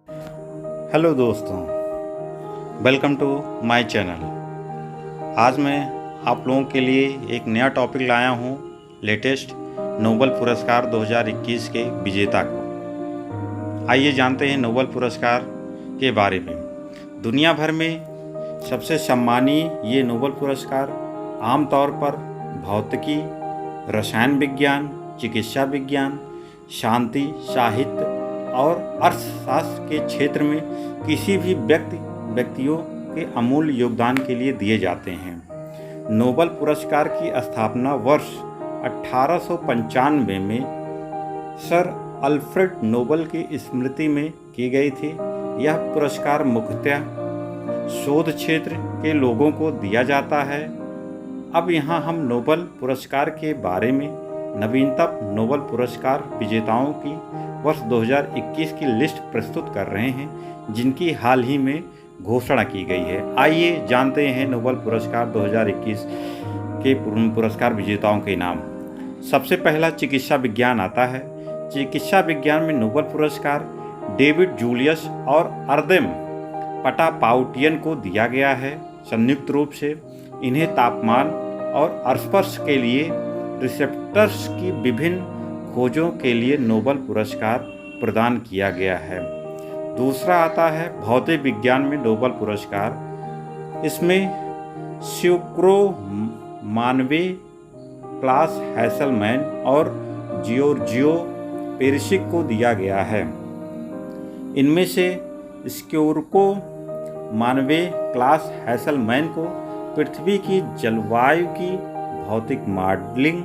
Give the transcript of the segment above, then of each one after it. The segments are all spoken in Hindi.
हेलो दोस्तों, वेलकम टू माय चैनल। आज मैं आप लोगों के लिए एक नया टॉपिक लाया हूँ, लेटेस्ट नोबेल पुरस्कार 2021 के विजेता को। आइए जानते हैं नोबेल पुरस्कार के बारे में। दुनिया भर में सबसे सम्मानीय ये नोबेल पुरस्कार आमतौर पर भौतिकी, रसायन विज्ञान, चिकित्सा विज्ञान, शांति, साहित्य और अर्थशास्त्र के क्षेत्र में किसी भी व्यक्तियों के अमूल्य योगदान के लिए दिए जाते हैं। नोबेल पुरस्कार की स्थापना वर्ष 1895 में सर अल्फ्रेड नोबेल की स्मृति में की गई थी। यह पुरस्कार मुख्यतः शोध क्षेत्र के लोगों को दिया जाता है। अब यहाँ हम नोबेल पुरस्कार के बारे में नवीनतम नोबेल पुरस्कार विजेताओं की वर्ष 2021 की लिस्ट प्रस्तुत कर रहे हैं, जिनकी हाल ही में घोषणा की गई है। आइए जानते हैं नोबेल पुरस्कार 2021 के पुरस्कार विजेताओं के नाम। सबसे पहला चिकित्सा विज्ञान आता है। चिकित्सा विज्ञान में नोबेल पुरस्कार डेविड जूलियस और अर्देम पटापाउटियन को दिया गया है। संयुक्त रूप से इन्हें तापमान और स्पर्श के लिए रिसेप्टर्स की विभिन्न खोजों के लिए नोबेल पुरस्कार प्रदान किया गया है। दूसरा आता है भौतिक विज्ञान में नोबेल पुरस्कार। इसमें स्यूक्रो मानवे, क्लास हैसलमैन और जियोर्जियो पेरिसिक को दिया गया है। इनमें से स्क्योरको मानवे, क्लास हैसलमैन को पृथ्वी की जलवायु की भौतिक मॉडलिंग,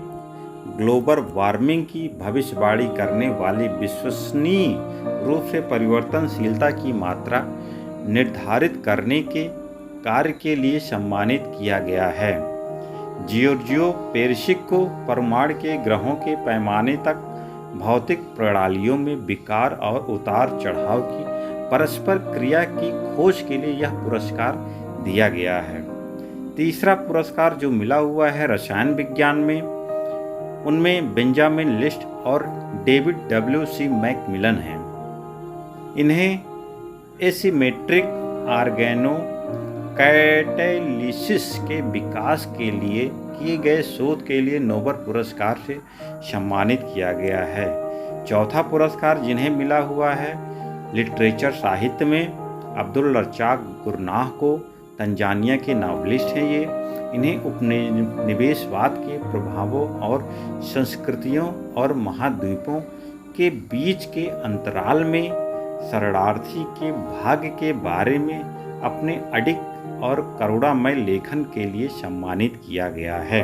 ग्लोबल वार्मिंग की भविष्यवाणी करने वाली विश्वसनीय रूप से परिवर्तनशीलता की मात्रा निर्धारित करने के कार्य के लिए सम्मानित किया गया है। जियोर्जियो पेरिसिक को परमाणु के ग्रहों के पैमाने तक भौतिक प्रणालियों में विकार और उतार चढ़ाव की परस्पर क्रिया की खोज के लिए यह पुरस्कार दिया गया है। तीसरा पुरस्कार जो मिला हुआ है रसायन विज्ञान में, उनमें बेंजामिन लिस्ट और डेविड W.C. मैकमिलन हैं। इन्हें एसिमेट्रिक ऑर्गेनो कैटेलिसिस के विकास के लिए किए गए शोध के लिए नोबेल पुरस्कार से सम्मानित किया गया है। चौथा पुरस्कार जिन्हें मिला हुआ है लिटरेचर साहित्य में, अब्दुल रज़ाक गुरनाह को, तंजानिया के नॉवलिस्ट हैं ये। इन्हें उपनिवेशवाद के प्रभावों और संस्कृतियों और महाद्वीपों के बीच के अंतराल में शरणार्थी के भाग्य के बारे में अपने अडिग और करुणामय लेखन के लिए सम्मानित किया गया है।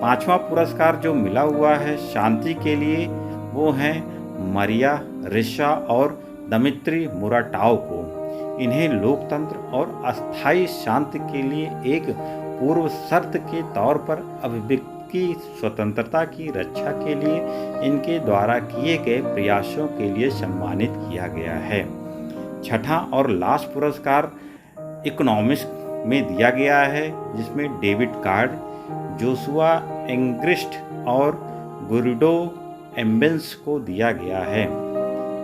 पांचवा पुरस्कार जो मिला हुआ है शांति के लिए, वो हैं मारिया रेसा और दमित्री मुराटोव को। इन्हें लोकतंत्र और अस्थायी शांति के लिए एक पूर्व शर्त के तौर पर अभिव्यक्ति स्वतंत्रता की रक्षा के लिए इनके द्वारा किए गए प्रयासों के लिए सम्मानित किया गया है। छठा और लास्ट पुरस्कार इकोनॉमिक्स में दिया गया है, जिसमें डेविड कार्ड, जोशुआ एंग्रिस्ट और गुरिडो एम्बेंस को दिया गया है।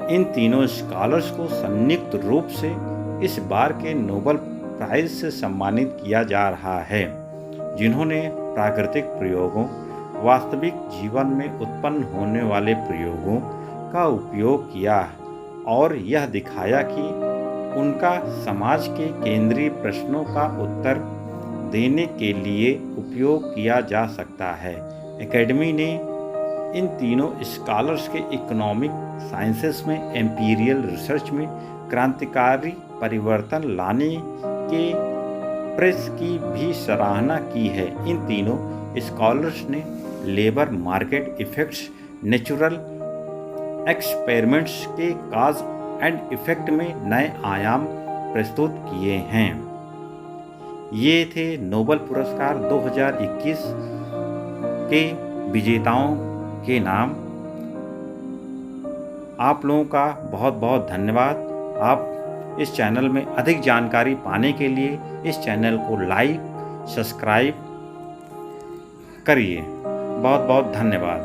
इन तीनों स्कॉलर्स को संयुक्त रूप से इस बार के नोबेल प्राइज से सम्मानित किया जा रहा है, जिन्होंने प्राकृतिक प्रयोगों, वास्तविक जीवन में उत्पन्न होने वाले प्रयोगों का उपयोग किया और यह दिखाया कि उनका समाज के केंद्रीय प्रश्नों का उत्तर देने के लिए उपयोग किया जा सकता है। एकेडमी ने इन तीनों स्कॉलर्स के इकोनॉमिक साइंसेस में एम्पीरियल रिसर्च में क्रांतिकारी परिवर्तन लाने के प्रेस की भी सराहना की है। इन तीनों स्कॉलर्स ने labour market effects, natural experiments के काज एंड इफेक्ट में नए आयाम प्रस्तुत किए हैं। ये थे नोबेल पुरस्कार 2021 के विजेताओं के नाम। आप लोगों का बहुत बहुत धन्यवाद। आप इस चैनल में अधिक जानकारी पाने के लिए इस चैनल को लाइक, सब्सक्राइब करिए। बहुत बहुत धन्यवाद।